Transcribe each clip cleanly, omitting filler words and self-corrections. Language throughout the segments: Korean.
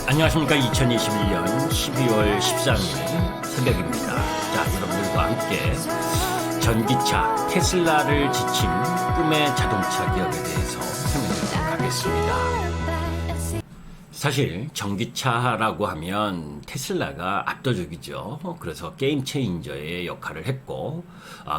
안녕하십니까. 2021년 12월 13일 새벽입니다. 자, 여러분들과 함께 전기차 테슬라를 지친 꿈의 자동차 기업에 대해서 설명드리도록 하겠습니다. 사실 전기차라고 하면 테슬라가 압도적이죠. 그래서 게임 체인저의 역할을 했고,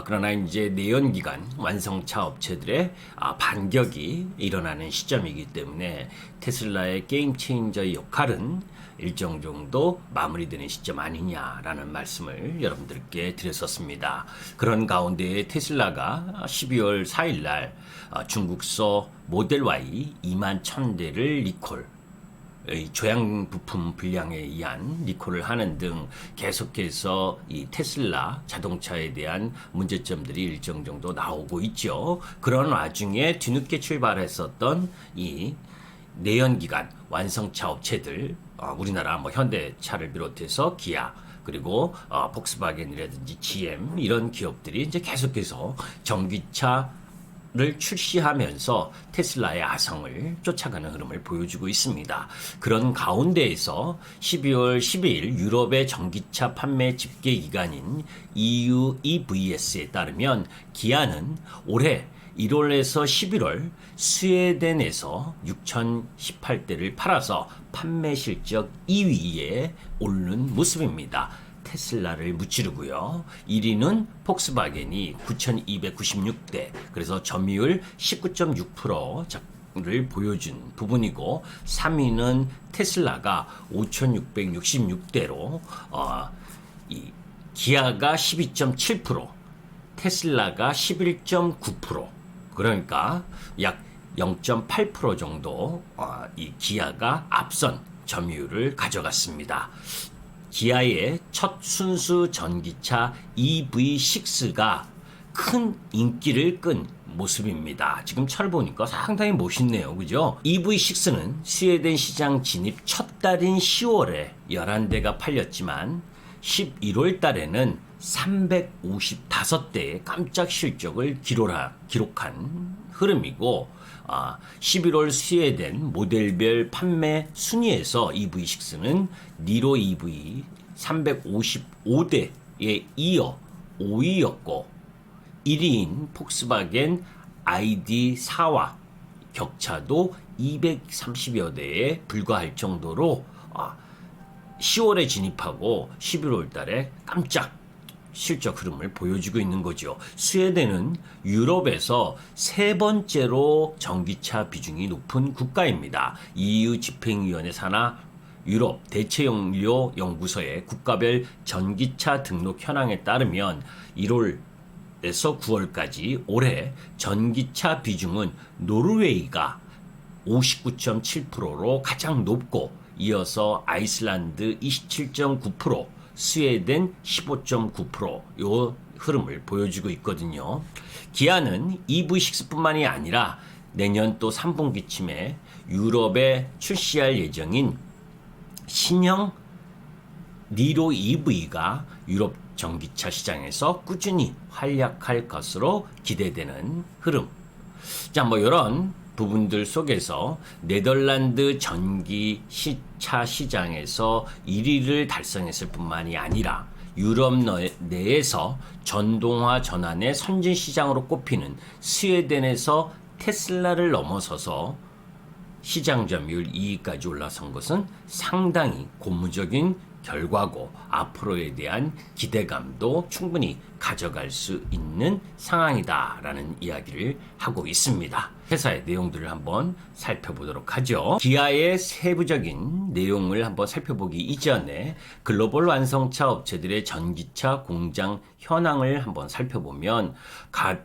그러나 이제 내연기관 완성차 업체들의 반격이 일어나는 시점이기 때문에 테슬라의 게임 체인저의 역할은 일정 정도 마무리되는 시점 아니냐라는 말씀을 여러분들께 드렸었습니다. 그런 가운데 테슬라가 12월 4일 날 중국서 모델 Y 2만 1000대를 리콜, 조향 부품 불량에 의한 리콜을 하는 등 계속해서 이 테슬라 자동차에 대한 문제점들이 일정 정도 나오고 있죠. 그런 와중에 뒤늦게 출발했었던 이 내연기관 완성차 업체들, 우리나라 현대차를 비롯해서 기아, 그리고 폭스바겐이라든지 GM 이런 기업들이 이제 계속해서 전기차를 출시하면서 테슬라의 아성을 쫓아가는 흐름을 보여주고 있습니다. 그런 가운데에서 12월 10일 유럽의 전기차 판매 집계 기관인 EU EVS에 따르면 기아는 올해 1월에서 11월 스웨덴에서 6,018대를 팔아서 판매 실적 2위에 오른 모습입니다. 테슬라를 무찌르고요. 1위는 폭스바겐이 9,296대, 그래서 점유율 19.6%를 보여준 부분이고, 3위는 테슬라가 5,666대로 이 기아가 12.7%, 테슬라가 11.9%, 그러니까 약 0.8% 정도 이 기아가 앞선 점유율을 가져갔습니다. 기아의 첫 순수 전기차 EV6가 큰 인기를 끈 모습입니다. 지금 차를 보니까 상당히 멋있네요. 그죠? EV6는 스웨덴 시장 진입 첫 달인 10월에 11대가 팔렸지만 11월 달에는 355대의 깜짝 실적을 기록한 흐름이고, 11월 스웨덴 모델별 판매 순위에서 EV6는 니로 EV 355대에 이어 5위였고, 1위인 폭스바겐 ID4와 격차도 230여 대에 불과할 정도로 10월에 진입하고 11월 달에 깜짝 실적 흐름을 보여주고 있는 거죠. 스웨덴은 유럽에서 세 번째로 전기차 비중이 높은 국가입니다. EU 집행위원회 산하 유럽 대체연료 연구소의 국가별 전기차 등록 현황에 따르면 1월에서 9월까지 올해 전기차 비중은 노르웨이가 59.7%로 가장 높고, 이어서 아이슬란드 27.9%, 스웨덴 15.9%, 요 흐름을 보여주고 있거든요. 기아는 EV6뿐만이 아니라 내년 또 3분기쯤에 유럽에 출시할 예정인 신형 니로 EV가 유럽 전기차 시장에서 꾸준히 활약할 것으로 기대되는 흐름. 자, 이런 부분들 속에서 네덜란드 전기차 시장에서 1위를 달성했을 뿐만이 아니라 유럽 내에서 전동화 전환의 선진 시장으로 꼽히는 스웨덴에서 테슬라를 넘어서서 시장 점유율 2위까지 올라선 것은 상당히 고무적인 결과고, 앞으로에 대한 기대감도 충분히 가져갈 수 있는 상황이다라는 이야기를 하고 있습니다. 회사의 내용들을 한번 살펴보도록 하죠. 기아의 세부적인 내용을 한번 살펴보기 이전에 글로벌 완성차 업체들의 전기차 공장 현황을 한번 살펴보면,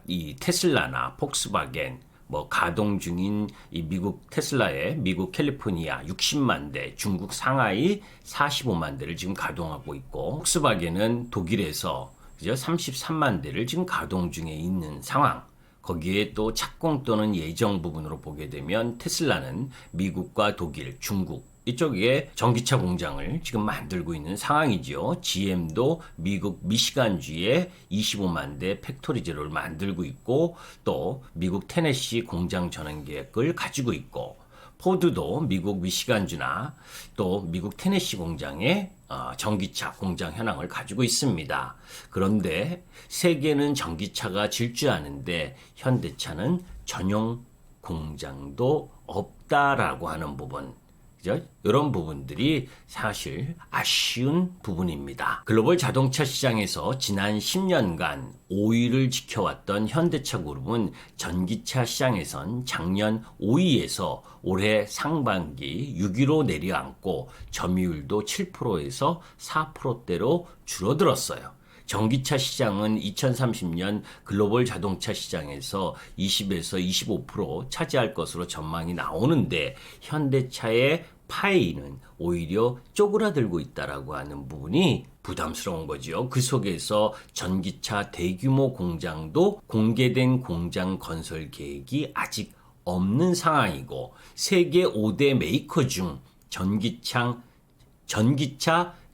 이 테슬라나 폭스바겐, 가동 중인 이 미국 테슬라의 미국 캘리포니아 60만 대, 중국 상하이 45만 대를 지금 가동하고 있고, 폭스바겐은 독일에서 33만 대를 지금 가동 중에 있는 상황. 거기에 또 착공 또는 예정 부분으로 보게 되면 테슬라는 미국과 독일, 중국 이쪽에 전기차 공장을 지금 만들고 있는 상황이죠. GM도 미국 미시간주에 25만 대 팩토리 제로를 만들고 있고, 또 미국 테네시 공장 전환 계획을 가지고 있고, 포드도 미국 미시간주나 또 미국 테네시 공장에 전기차 공장 현황을 가지고 있습니다. 그런데 세계는 전기차가 질주하는데 현대차는 전용 공장도 없다라고 하는 부분. 그죠? 이런 부분들이 사실 아쉬운 부분입니다. 글로벌 자동차 시장에서 지난 10년간 5위를 지켜왔던 현대차 그룹은 전기차 시장에선 작년 5위에서 올해 상반기 6위로 내려앉고 점유율도 7%에서 4%대로 줄어들었어요. 전기차 시장은 2030년 글로벌 자동차 시장에서 20에서 25% 차지할 것으로 전망이 나오는데 현대차의 파이는 오히려 쪼그라들고 있다라고 하는 부분이 부담스러운 거죠. 그 속에서 전기차 대규모 공장도 공개된 공장 건설 계획이 아직 없는 상황이고 세계 5대 메이커 중 전기차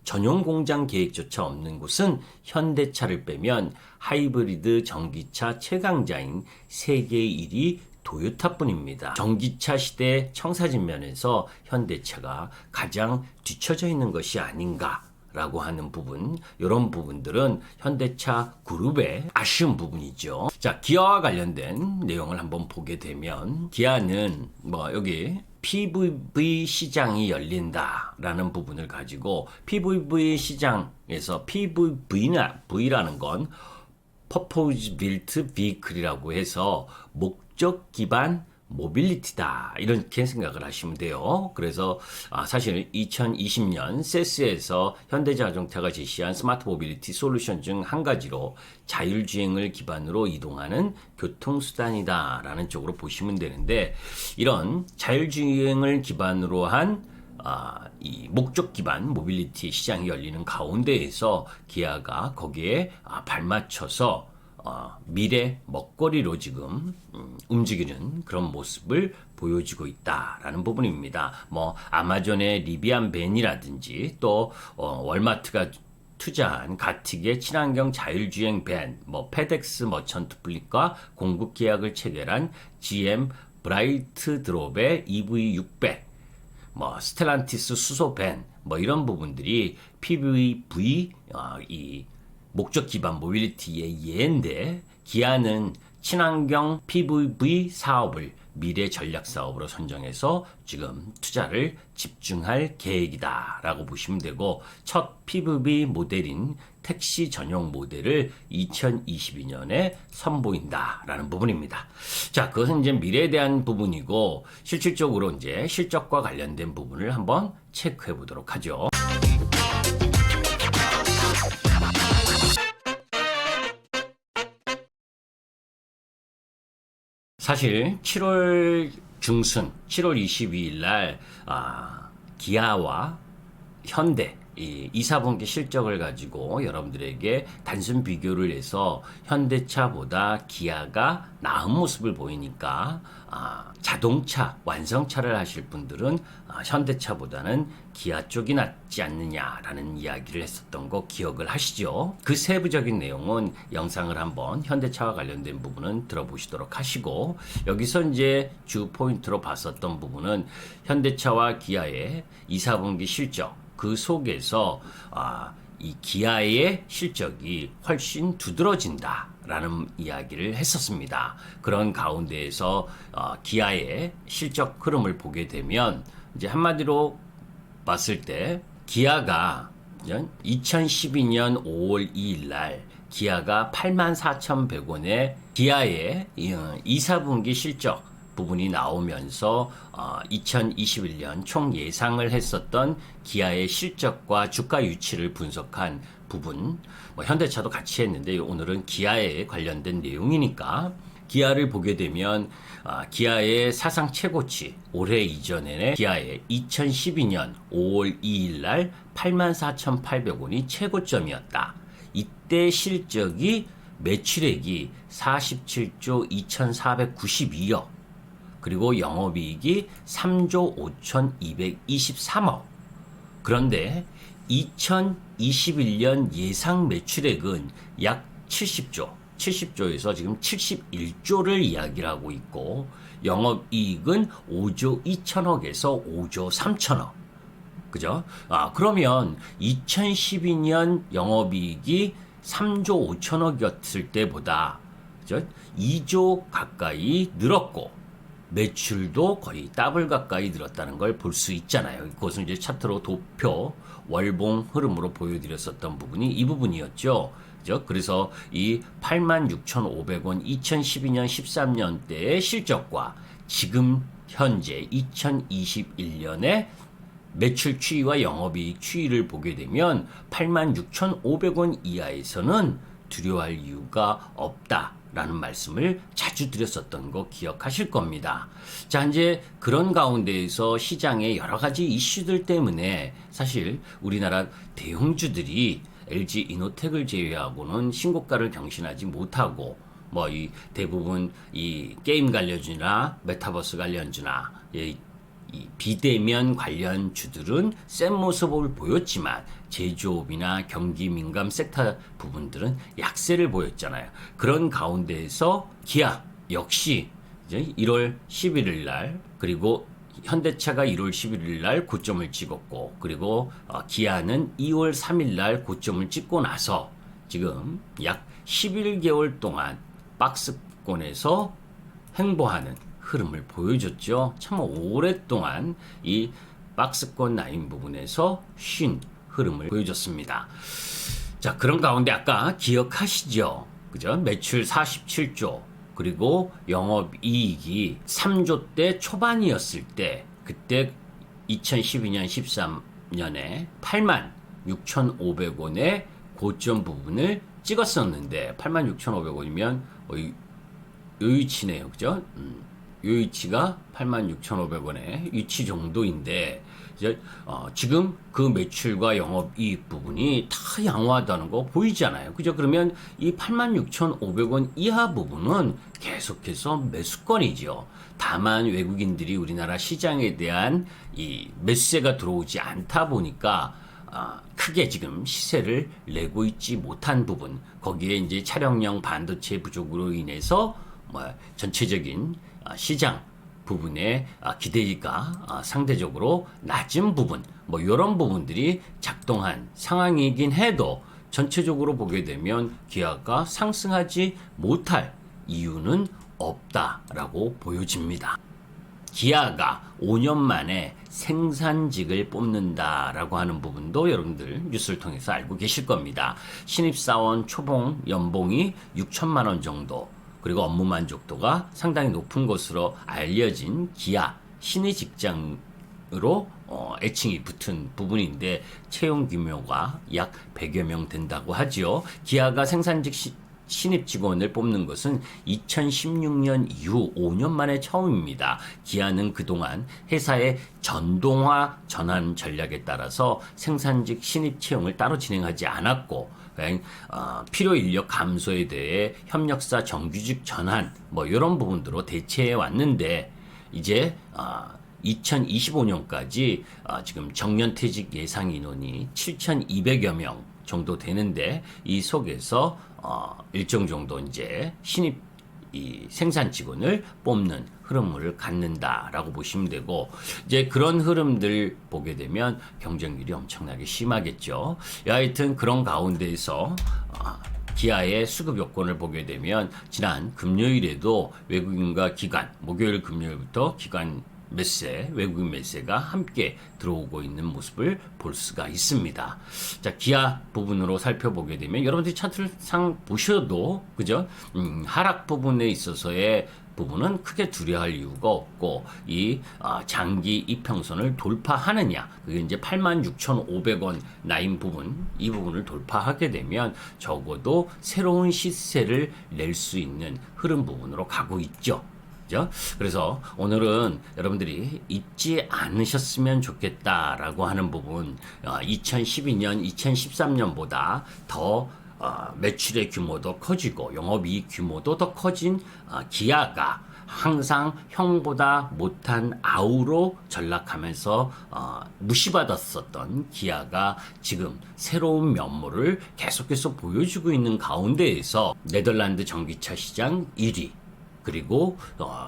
전용 공장 계획조차 없는 곳은 현대차를 빼면 하이브리드 전기차 최강자인 세계 1위 도요타뿐입니다. 전기차 시대 청사진 면에서 현대차가 가장 뒤처져 있는 것이 아닌가라고 하는 부분, 이런 부분들은 현대차 그룹의 아쉬운 부분이죠. 자, 기아와 관련된 내용을 한번 보게 되면 기아는 여기 PVV 시장이 열린다라는 부분을 가지고 PVV 시장에서 PVV라는 건 Purpose Built Vehicle이라고 해서 목적 기반 모빌리티다 이렇게 생각을 하시면 돼요. 그래서 사실 2020년 세스에서 현대자동차가 제시한 스마트 모빌리티 솔루션 중 한 가지로 자율주행을 기반으로 이동하는 교통수단이다 라는 쪽으로 보시면 되는데 이런 자율주행을 기반으로 한 이 목적 기반 모빌리티 시장이 열리는 가운데에서 기아가 거기에 발맞춰서 미래 먹거리로 지금 움직이는 그런 모습을 보여주고 있다라는 부분입니다. 아마존의 리비안 밴이라든지 또 월마트가 투자한 가틱의 친환경 자율주행 밴, 페덱스 머천트 플릿과 공급 계약을 체결한 GM 브라이트 드롭의 EV600, 스텔란티스 수소 밴, 이런 부분들이 PVV, 이 목적 기반 모빌리티의 예인데 기아는 친환경 PVV 사업을 미래 전략 사업으로 선정해서 지금 투자를 집중할 계획이다라고 보시면 되고 첫 PVV 모델인 택시 전용 모델을 2022년에 선보인다라는 부분입니다. 자, 그것은 이제 미래에 대한 부분이고 실질적으로 이제 실적과 관련된 부분을 한번 체크해 보도록 하죠. 사실 7월 중순, 7월 22일 날 기아와 현대 이 4분기 실적을 가지고 여러분들에게 단순 비교를 해서 현대차보다 기아가 나은 모습을 보이니까 자동차 완성차를 하실 분들은 현대차보다는 기아 쪽이 낫지 않느냐라는 이야기를 했었던 거 기억을 하시죠? 그 세부적인 내용은 영상을 한번 현대차와 관련된 부분은 들어보시도록 하시고 여기서 이제 주 포인트로 봤었던 부분은 현대차와 기아의 2, 4분기 실적 그 속에서 이 기아의 실적이 훨씬 두드러진다라는 이야기를 했었습니다. 그런 가운데에서 기아의 실적 흐름을 보게 되면 이제 한마디로 봤을 때 기아가 2012년 5월 2일 날 기아가 84,100원에 기아의 2, 4분기 실적 부분이 나오면서 2021년 총 예상을 했었던 기아의 실적과 주가 유치를 분석한 부분, 현대차도 같이 했는데 오늘은 기아에 관련된 내용이니까 기아를 보게 되면 기아의 사상 최고치 올해 이전에는 기아의 2012년 5월 2일 날 84,800원이 최고점이었다. 이때 실적이 매출액이 47조 2,492억 그리고 영업이익이 3조 5,223억. 그런데 2021년 예상 매출액은 약 70조에서 지금 71조를 이야기를 하고 있고 영업이익은 5조 2천억에서 5조 3천억. 그죠? 그러면 2012년 영업이익이 3조 5천억이었을 때보다, 그죠? 2조 가까이 늘었고, 매출도 거의 더블 가까이 늘었다는 걸 볼 수 있잖아요. 그것은 이제 차트로 도표, 월봉 흐름으로 보여드렸었던 부분이 이 부분이었죠. 그죠? 그래서 이 86,500원 2012년 13년 때의 실적과 지금 현재 2021년에 매출 추이와 영업이익 추이를 보게 되면 86,500원 이하에서는 두려워할 이유가 없다라는 말씀을 자주 드렸었던 거 기억하실 겁니다. 자, 이제 그런 가운데에서 시장의 여러 가지 이슈들 때문에 사실 우리나라 대형주들이 LG 이노텍을 제외하고는 신고가를 경신하지 못하고 뭐 이 대부분 이 게임 관련주나 메타버스 관련주나 이 비대면 관련 주들은 센 모습을 보였지만 제조업이나 경기 민감 섹터 부분들은 약세를 보였잖아요. 그런 가운데에서 기아 역시 이제 1월 11일 날 그리고 현대차가 1월 11일 날 고점을 찍었고 그리고 기아는 2월 3일 날 고점을 찍고 나서 지금 약 11개월 동안 박스권에서 횡보하는 흐름을 보여줬죠. 참 오랫동안 이 박스권 라인 부분에서 쉰 흐름을 보여줬습니다. 자, 그런 가운데 아까 기억하시죠? 그죠? 매출 47조 그리고 영업이익이 3조 대 초반이었을 때 그때 2012년 13년에 86,500원의 고점 부분을 찍었었는데 86,500원이면 요 위치네요. 그죠? 요 위치가 86,500원의 위치 정도인데 이제 지금 그 매출과 영업이익 부분이 다 양호하다는 거 보이잖아요. 그죠? 그러면 이 86,500원 이하 부분은 계속해서 매수권이죠. 다만 외국인들이 우리나라 시장에 대한 이 매수세가 들어오지 않다 보니까 크게 지금 시세를 내고 있지 못한 부분, 거기에 이제 차량용 반도체 부족으로 인해서 전체적인 시장 부분의 기대가 상대적으로 낮은 부분, 이런 부분들이 작동한 상황이긴 해도 전체적으로 보게 되면 기아가 상승하지 못할 이유는 없다라고 보여집니다. 기아가 5년 만에 생산직을 뽑는다라고 하는 부분도 여러분들 뉴스를 통해서 알고 계실 겁니다. 신입사원 초봉 연봉이 6천만 원 정도, 그리고 업무 만족도가 상당히 높은 것으로 알려진 기아 신의 직장으로 애칭이 붙은 부분인데 채용 규모가 약 100여 명 된다고 하지요. 기아가 생산직 신입 직원을 뽑는 것은 2016년 이후 5년 만에 처음입니다. 기아는 그동안 회사의 전동화 전환 전략에 따라서 생산직 신입 채용을 따로 진행하지 않았고 필요 인력 감소에 대해 협력사 정규직 전환 이런 부분들로 대체해 왔는데 이제 2025년까지 지금 정년퇴직 예상 인원이 7,200여 명 정도 되는데 이 속에서 일정 정도 이제 신입 이 생산 직원을 뽑는 흐름을 갖는다라고 보시면 되고, 이제 그런 흐름들 보게 되면 경쟁률이 엄청나게 심하겠죠. 하여튼 그런 가운데에서 기아의 수급 요건을 보게 되면 지난 금요일에도 외국인과 기관, 목요일 금요일부터 기관 매세, 외국인 매세가 함께 들어오고 있는 모습을 볼 수가 있습니다. 자, 기아 부분으로 살펴보게 되면 여러분들이 차트를 상 보셔도 그죠? 하락 부분에 있어서의 부분은 크게 두려워할 이유가 없고 이 장기 이평선을 돌파하느냐, 그게 이제 86,500원 라인 부분, 이 부분을 돌파하게 되면 적어도 새로운 시세를 낼 수 있는 흐름 부분으로 가고 있죠. 그래서 오늘은 여러분들이 잊지 않으셨으면 좋겠다라고 하는 부분, 2012년, 2013년보다 더 매출의 규모도 커지고 영업이익 규모도 더 커진 기아가 항상 형보다 못한 아우로 전락하면서 무시받았었던 기아가 지금 새로운 면모를 계속해서 보여주고 있는 가운데에서 네덜란드 전기차 시장 1위, 그리고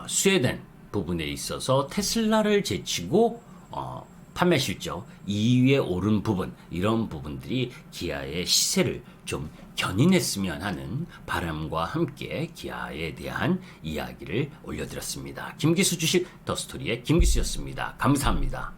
스웨덴 부분에 있어서 테슬라를 제치고 판매 실적 2위에 오른 부분, 이런 부분들이 기아의 시세를 좀 견인했으면 하는 바람과 함께 기아에 대한 이야기를 올려드렸습니다. 김기수 주식 더스토리의 김기수였습니다. 감사합니다.